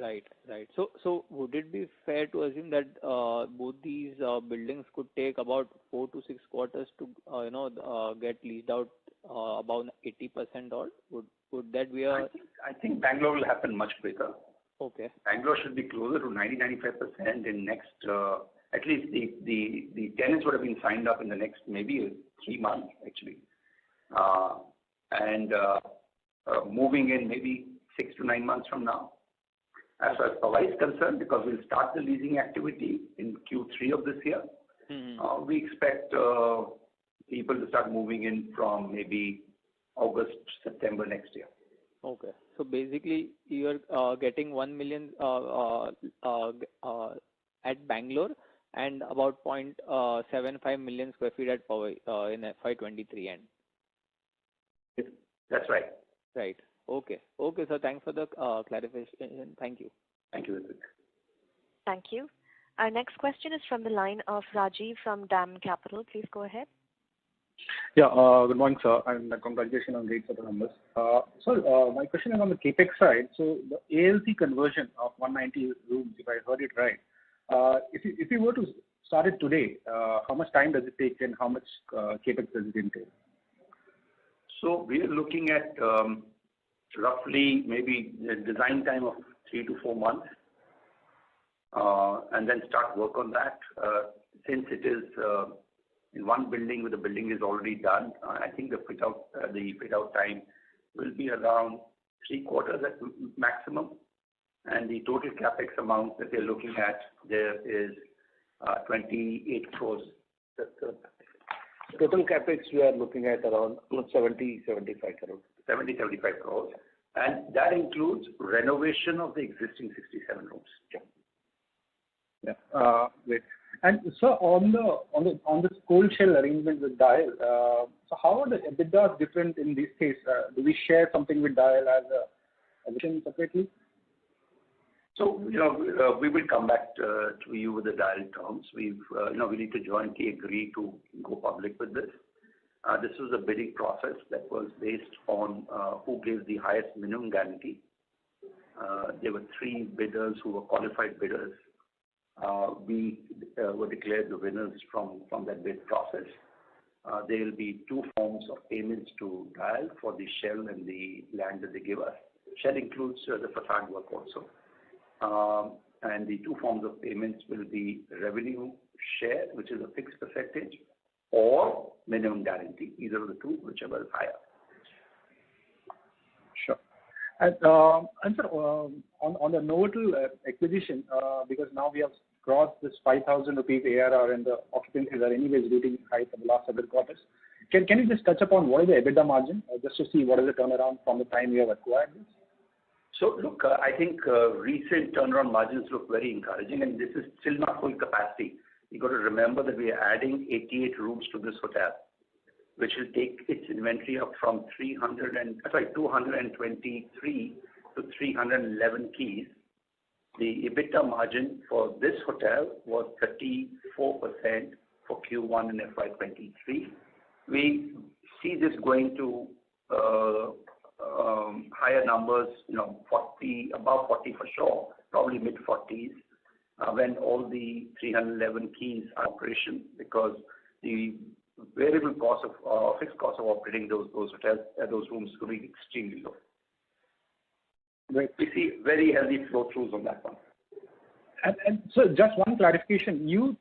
Right. So would it be fair to assume that both these buildings could take about 4 to 6 quarters to get leased out about 80% or would that be a? I think Bangalore will happen much quicker. Okay. Bangalore should be closer to 90-95% in next. At least the tenants would have been signed up in the next maybe 3 months actually. And moving in maybe 6 to 9 months from now. As far as Powai is concerned, because we'll start the leasing activity in Q3 of this year, we expect people to start moving in from maybe August, September next year. Okay. So basically, you're getting 1 million at Bangalore, and about 0.75 million square feet at Powai in FY23 end. That's right. Right. Okay. Okay, sir. Thanks for the clarification. Thank you. Thank you, Vivek. Thank you. Our next question is from the line of Rajiv from DAM Capital. Please go ahead. Yeah, good morning, sir, and congratulations on great set of numbers. My question is on the capex side. So the ALC conversion of 190 rooms, if I heard it right, if you were to start it today, how much time does it take and how much capex does it entail? So we are looking at roughly maybe a design time of 3 to 4 months, and then start work on that. Since it is in one building where the building is already done, I think the fit out time will be around 3 quarters at maximum, and the total capex amount that they're looking at there is 28 crores. Total capex we are looking at around 70-75 crores. 70-75 crores, and that includes renovation of the existing 67 rooms. Yeah, great. And so on the cold shell arrangement with Dial, so how are the EBITDA different in this case? Do we share something with Dial as a addition separately? So we will come back to you with the Dial terms. We need to jointly agree to go public with this. This was a bidding process that was based on who gave the highest minimum guarantee. There were 3 bidders who were qualified bidders. We were declared the winners from that bid process. There will be 2 forms of payments to Dial for the shell and the land that they give us. Shell includes the facade work also. And the 2 forms of payments will be revenue share, which is a fixed percentage, or minimum guarantee, either of the 2, whichever is higher. Sure. And sir, on the Novotel acquisition, because now we have crossed this 5,000 rupees ARR and the occupancies are anyways getting high for the last several quarters. Can you just touch upon what is the EBITDA margin, just to see what is the turnaround from the time you have acquired this? So look, I think recent turnaround margins look very encouraging, and this is still not full capacity. You got to remember that we are adding 88 rooms to this hotel, which will take its inventory up from 223 to 311 keys. The EBITDA margin for this hotel was 34% for Q1 in FY23. We see this going to higher numbers, 40, above 40 for sure, probably mid-40s, when all the 311 keys are operation, because the variable cost of fixed cost of operating those hotels, those rooms will be extremely low. Right. We see very healthy flow throughs on that one. And so just one clarification, you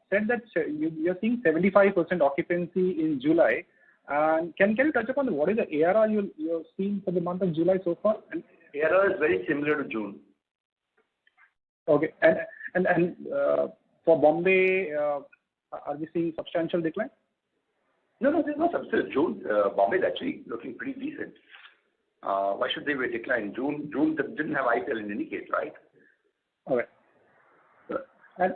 said that you're seeing 75% occupancy in July. And can you touch upon what is the ARR you're seeing for the month of July so far? And ARR is very similar to June. Okay. And for Bombay, are we seeing substantial decline? No, there's no substantial. June, Bombay is actually looking pretty decent. Why should they be decline? June didn't have IPL in any case, right? All right. And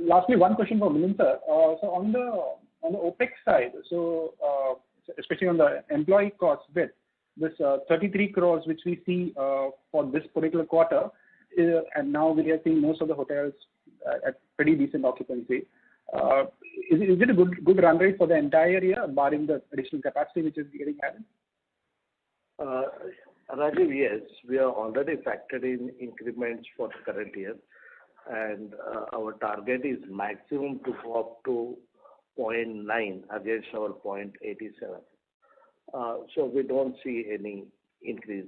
lastly, one question for Milind sir. So on the OPEX side, so especially on the employee cost bit, this 33 crores which we see for this particular quarter, and now we are seeing most of the hotels at pretty decent occupancy. Is it a good run rate for the entire year, barring the additional capacity which is getting added? Rajiv, yes, we are already factored in increments for the current year, and our target is maximum to go up to 0.9 against our 0.87. So we don't see any increase,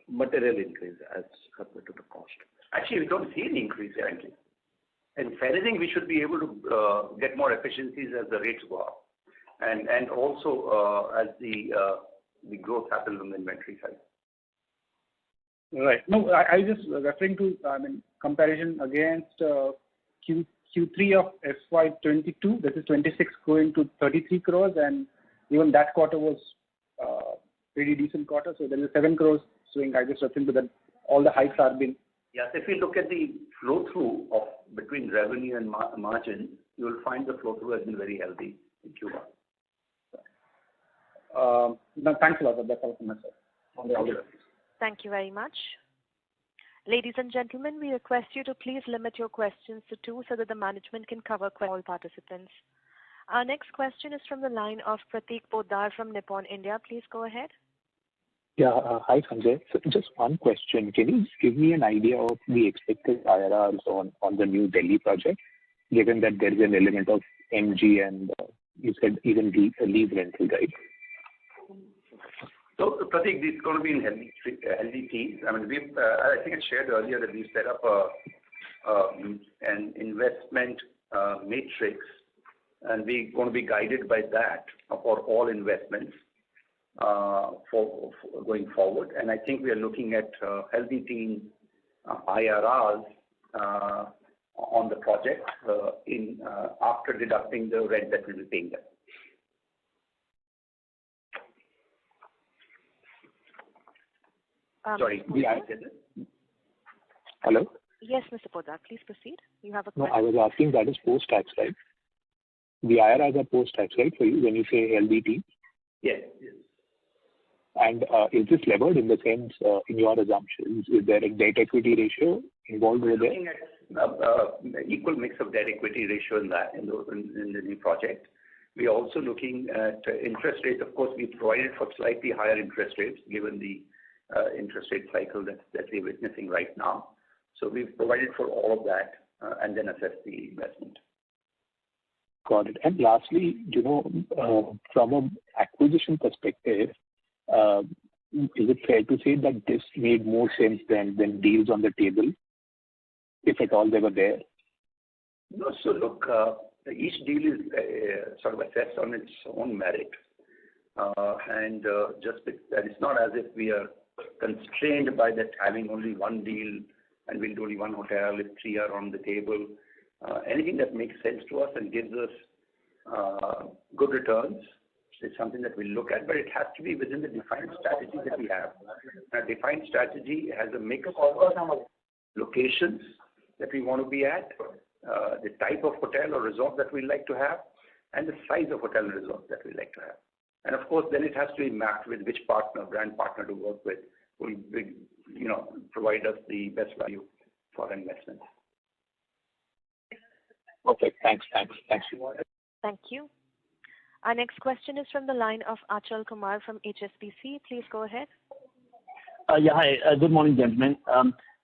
material increase as compared to the cost. Actually, we don't see any increase currently. And if anything, we should be able to get more efficiencies as the rates go up, and also as the growth happens on the inventory side. Right. No, I just referring to comparison against Q3 of FY22. This is 26 going to 33 crores, and even that quarter was pretty decent quarter. So there is a 7 crores swing. I just referring to that all the hikes are being Yes, if you look at the flow-through of between revenue and margin, you will find the flow-through has been very healthy in Q1. No, thanks a lot. That's all from myself. Thank you very much. Ladies and gentlemen, we request you to please limit your questions to 2 so that the management can cover all participants. Our next question is from the line of Prateek Poddar from Nippon India. Please go ahead. Yeah. Hi, Sanjay. So just one question. Can you give me an idea of the expected IRRs on the new Delhi project, given that there is an element of MG and you said even lease rental, right? So, Prateek, this is going to be in healthy teens. I mean, I think I shared earlier that we set up an investment matrix, and we're going to be guided by that for all investments for going forward. And I think we are looking at healthy teen IRRs on the project after deducting the rent that we'll be paying them. Sorry, I said it. Hello? Yes, Mr. Poddar, please proceed. You have a No, question. I was asking that is post-tax, right? The IRRs are post-tax, right, for you when you say healthy teen? Yes. And is this levered in the sense, in your assumptions, is there a debt equity ratio involved over there? Looking at equal mix of debt equity ratio in the new project. We are also looking at interest rates. Of course, we provided for slightly higher interest rates given the interest rate cycle that we're witnessing right now. So we've provided for all of that and then assess the investment. Got it. And lastly, from an acquisition perspective, is it fair to say that this made more sense than deals on the table, if at all they were there? No, so look, each deal is sort of assessed on its own merit. And it's not as if we are constrained by that having only one deal and we'll do only one hotel if 3 are on the table. Anything that makes sense to us and gives us good returns is something that we look at, but it has to be within the defined strategy that we have. Our defined strategy has a mix of locations that we want to be at, the type of hotel or resort that we like to have, and the size of hotel and resort that we like to have. And of course, then it has to be mapped with which brand partner to work with will provide us the best value for investments. Okay, thanks. Thank you. Our next question is from the line of Achal Kumar from HSBC. Please go ahead. Hi. Good morning, gentlemen.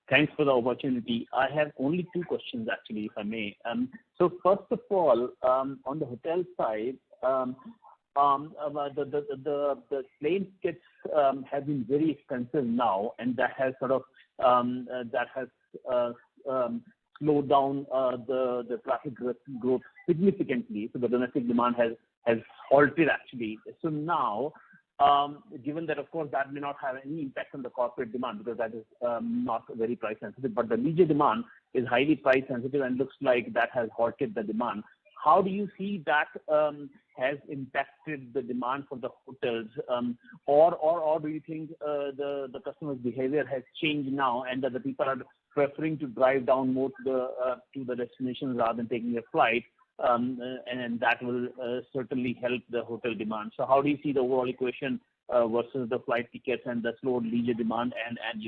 Thanks for the opportunity. I have only 2 questions, actually, if I may. So first of all, on the hotel side, the plane tickets have been very expensive now, and that has sort of slowed down the traffic growth significantly. So the domestic demand has halted, actually. So now, given that, of course, that may not have any impact on the corporate demand because that is not very price sensitive, but the leisure demand is highly price sensitive and looks like that has halted the demand. How do you see that has impacted the demand for the hotels, or do you think the customer's behavior has changed now and that the people are preferring to drive down more to the destinations rather than taking a flight, and that will certainly help the hotel demand? So how do you see the overall equation versus the flight tickets and the slowed leisure demand and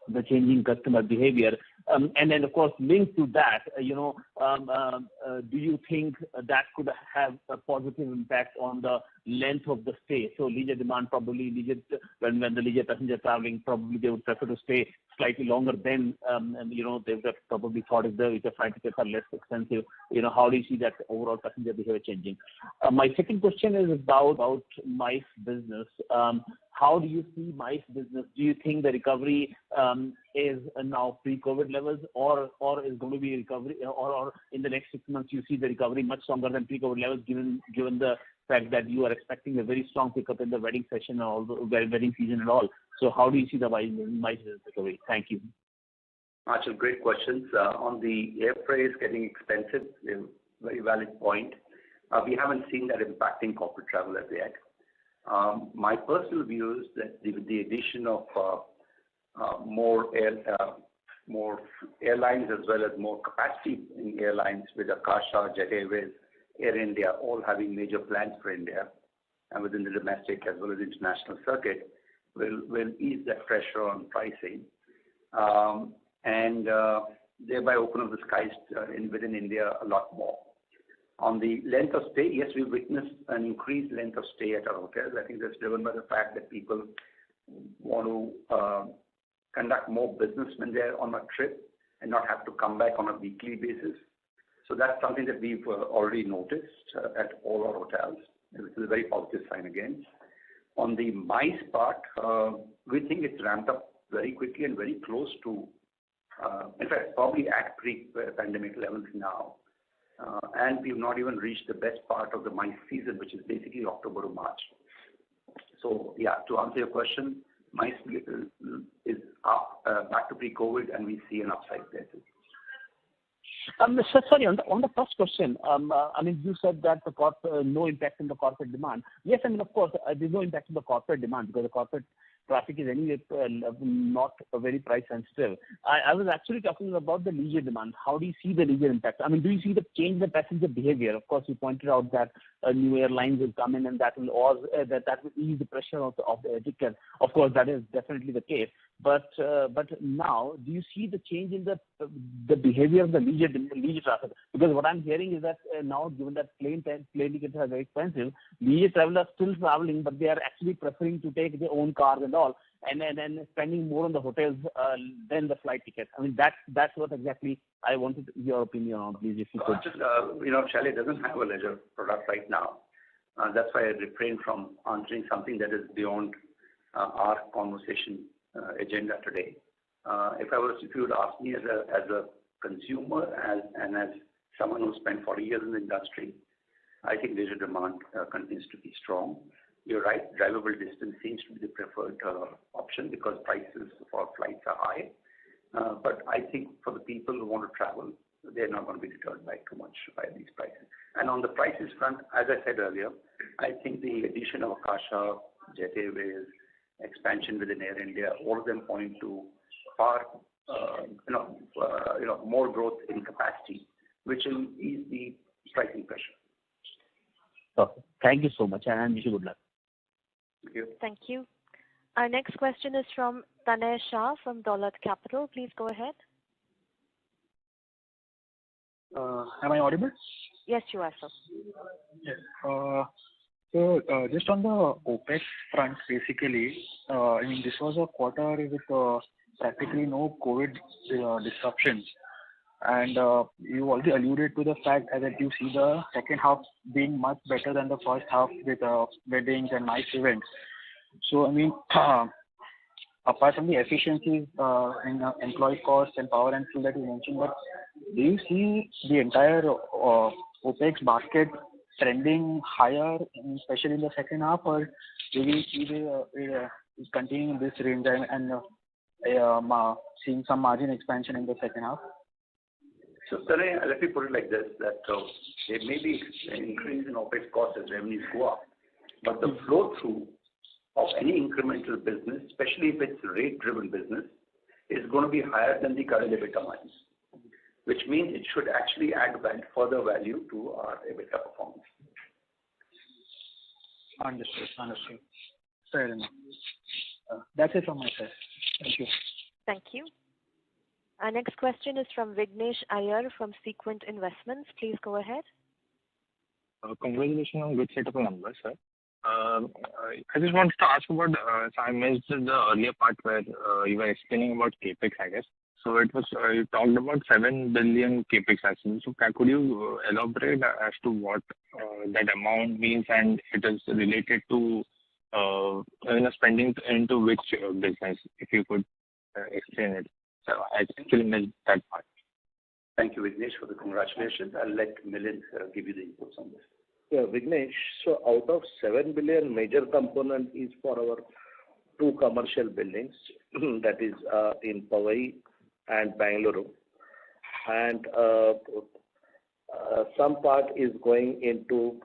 the changing customer behavior? And then, of course, linked to that, do you think that could have a positive impact on the length of the stay? So leisure demand, probably when the leisure passenger traveling, probably they would prefer to stay slightly longer than, they've probably thought if the flight tickets are less expensive. How do you see that overall passenger behavior changing? My second question is about MICE business. How do you see MICE business? Do you think the recovery is now pre-COVID levels, or is going to be recovery, or in the next 6 months you see the recovery much stronger than pre-COVID levels, given the fact that you are expecting a very strong pickup in the wedding session or wedding season and all? So how do you see the MICE business recovery? Thank you. Achal, great questions. On the airfares getting expensive, very valid point. We haven't seen that impacting corporate travel as yet. My personal view is that with the addition of more more airlines as well as more capacity in airlines with Akasha, Jet Airways, Air India, all having major plans for India and within the domestic as well as international circuit will ease that pressure on pricing and thereby open up the skies within India a lot more. On the length of stay, yes, we've witnessed an increased length of stay at our hotels. I think that's driven by the fact that people want to conduct more business when they're on a trip and not have to come back on a weekly basis. So that's something that we've already noticed at all our hotels, which is a very positive sign again. On the MICE part, we think it's ramped up very quickly and very close to, in fact, probably at pre-pandemic levels now. And we've not even reached the best part of the MICE season, which is basically October to March. So, yeah, to answer your question, MICE is up back to pre-COVID, and we see an upside there too. Sorry, on the first question, I mean, you said that the no impact in the corporate demand. Yes, I mean, of course, there's no impact in the corporate demand because the corporate traffic is anyway not very price sensitive. I was actually talking about the leisure demand. How do you see the leisure impact? I mean, do you see the change in the passenger behavior? Of course, you pointed out that new airlines will come in and that will ease the pressure of the ticket. Of course, that is definitely the case. But now, do you see the change in the behavior of the leisure traffic? Because what I'm hearing is that now, given that plane tickets are very expensive, leisure travelers are still traveling, but they are actually preferring to take their own cars and all, and spending more on the hotels than the flight tickets. I mean, that's what exactly I wanted your opinion on, please, if you could. Chalet doesn't have a leisure product right now. That's why I refrain from answering something that is beyond our conversation agenda today. If you would ask me as a consumer and as someone who spent 40 years in the industry, I think leisure demand continues to be strong. You're right, drivable distance seems to be the preferred option because prices for flights are high. But I think for the people who want to travel, they're not going to be deterred by too much by these prices. And on the prices front, as I said earlier, I think the addition of Akasha, Jet Airways, expansion within Air India, all of them point to far, more growth in capacity, which will ease the pricing pressure. Okay. Thank you so much, and wish you good luck. Thank you. Thank you. Our next question is from Tanay Shah from Dolat Capital. Please go ahead. Am I audible? Yes, you are, sir. Yes. So just on the OPEX front, basically, I mean, this was a quarter with practically no COVID disruptions. And you already alluded to the fact that you see the second half being much better than the first half with weddings and MICE events. So, I mean, apart from the efficiencies in employee costs and power and fuel that you mentioned, but do you see the entire OPEX basket trending higher, especially in the second half, or do we see it continuing in this range and seeing some margin expansion in the second half? So, Tanay, let me put it like this, that there may be an increase in OPEX costs as revenues go up, but the flow-through of any incremental business, especially if it's rate-driven business, is going to be higher than the current EBITDA margins, which means it should actually add further value to our EBITDA performance. Understood. Fair enough. That's it from my side. Thank you. Thank you. Our next question is from Vignesh Iyer from Sequent Investments. Please go ahead. Congratulations on good set of numbers, sir. I just wanted to ask about, so I missed the earlier part where you were explaining about CAPEX, I guess. So it was, you talked about 7 billion CAPEX actually. So could you elaborate as to what that amount means and it is related to spending into which business, if you could explain it. So I actually missed that part. Thank you, Vignesh, for the congratulations. I'll let Milind give you the inputs on this. Yeah, Vignesh, so out of 7 billion, major component is for our 2 commercial buildings, that is in Powai and Bangalore. And some part is going into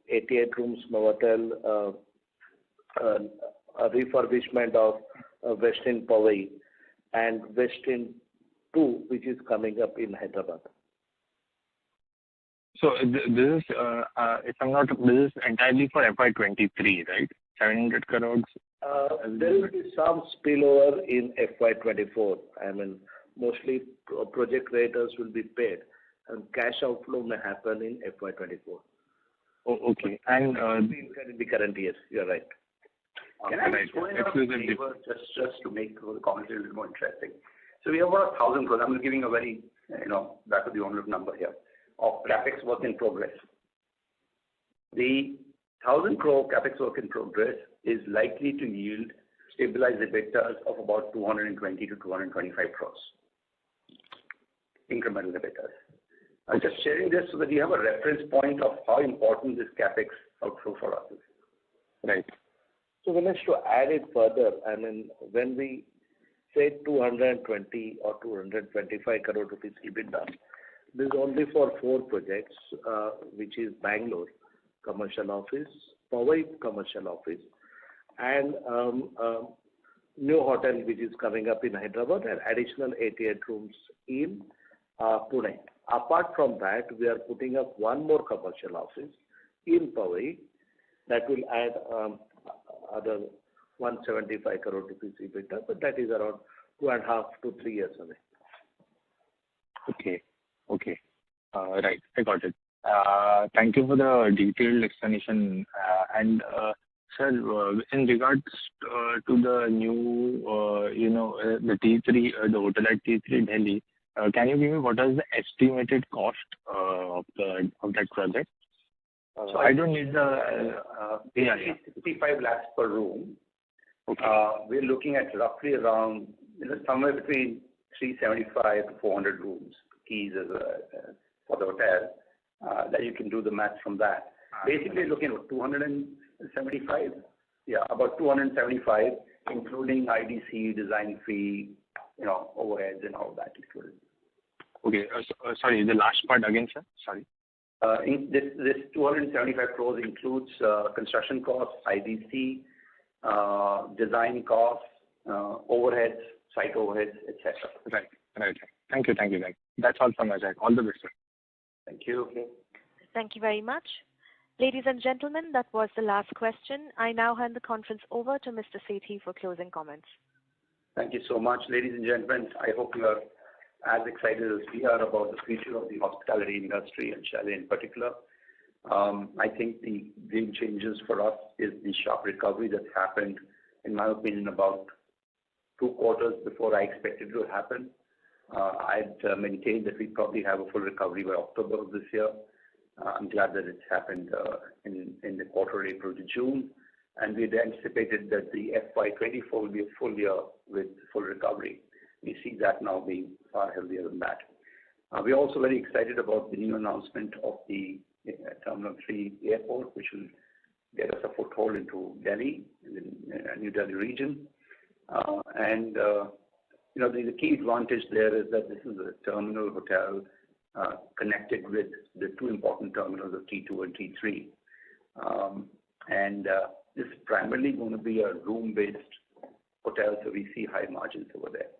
88 rooms Novotel, a refurbishment of Westin Powai and Westin 2, which is coming up in Hyderabad. So this is, if I'm not, this is entirely for FY23, right? 700 crores. There will be some spillover in FY24. I mean, mostly project creditors will be paid, and cash outflow may happen in FY24. Oh, okay. And in the current years, you're right. Can I just go in a favor just to make the conversation a little more interesting? So we have about 1,000 crores. I'm giving a very, back to the envelope number here, of capex work in progress. The 1,000 crore capex work in progress is likely to yield stabilized EBITDAs of about 220 to 225 crores. Incremental EBITDAs. I'm just sharing this so that you have a reference point of how important this capex outflow for us is. Right. So Vinesh, to add it further, I mean, when we say 220 or 225 crore rupees EBITDA, this is only for 4 projects, which is Bangalore commercial office, Powai commercial office, and new hotel which is coming up in Hyderabad, and additional 88 rooms in Pune. Apart from that, we are putting up one more commercial office in Powai that will add other 175 crore rupees EBITDA, but that is around 2.5 to 3 years away. Okay. Right. I got it. Thank you for the detailed explanation. And sir, in regards to the new, the T3, the hotel at T3 Delhi, can you give me what is the estimated cost of that project? So I don't need the 65 lakhs per room. Okay. We're looking at roughly around somewhere between 375 to 400 rooms, keys for the hotel. That you can do the math from that. Basically, looking at 275. Yeah, about 275, including IDC, design fee, overheads and all that included. Okay. Sorry, the last part again, sir. Sorry. This 275 crores includes construction costs, IDC, design costs, overheads, site overheads, etc. Right. Thank you. That's all from my side. All the best, sir. Thank you. Thank you very much. Ladies and gentlemen, that was the last question. I now hand the conference over to Mr. Sethi for closing comments. Thank you so much, ladies and gentlemen. I hope you are as excited as we are about the future of the hospitality industry and Chalet in particular. I think the game changers for us is the sharp recovery that's happened, in my opinion, about 2 quarters before I expected it to happen. I'd maintain that we probably have a full recovery by October of this year. I'm glad that it's happened in the quarter April to June, and we had anticipated that the FY24 will be a full year with full recovery. We see that now being far healthier than that. We're also very excited about the new announcement of the Terminal 3 airport, which will get us a foothold into Delhi, the New Delhi region. The key advantage there is that this is a terminal hotel connected with the 2 important terminals of T2 and T3. This is primarily going to be a room-based hotel, so we see high margins over there.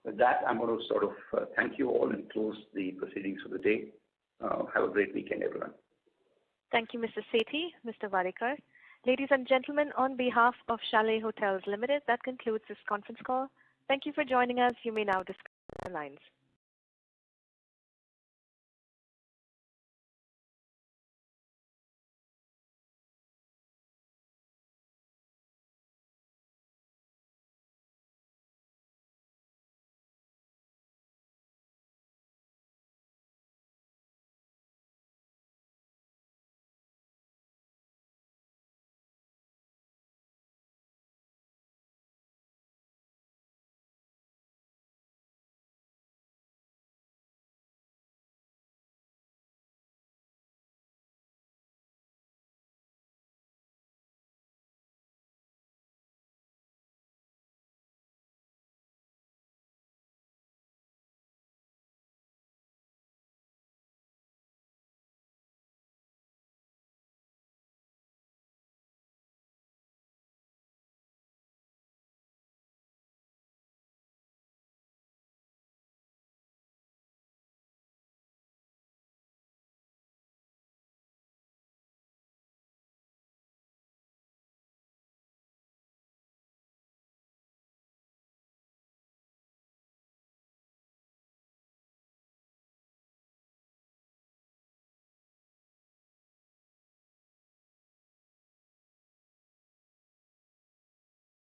With that, I'm going to sort of thank you all and close the proceedings for the day. Have a great weekend, everyone. Thank you, Mr. Sethi, Mr. Varikar. Ladies and gentlemen, on behalf of Chalet Hotels Limited, that concludes this conference call. Thank you for joining us. You may now disconnect the lines.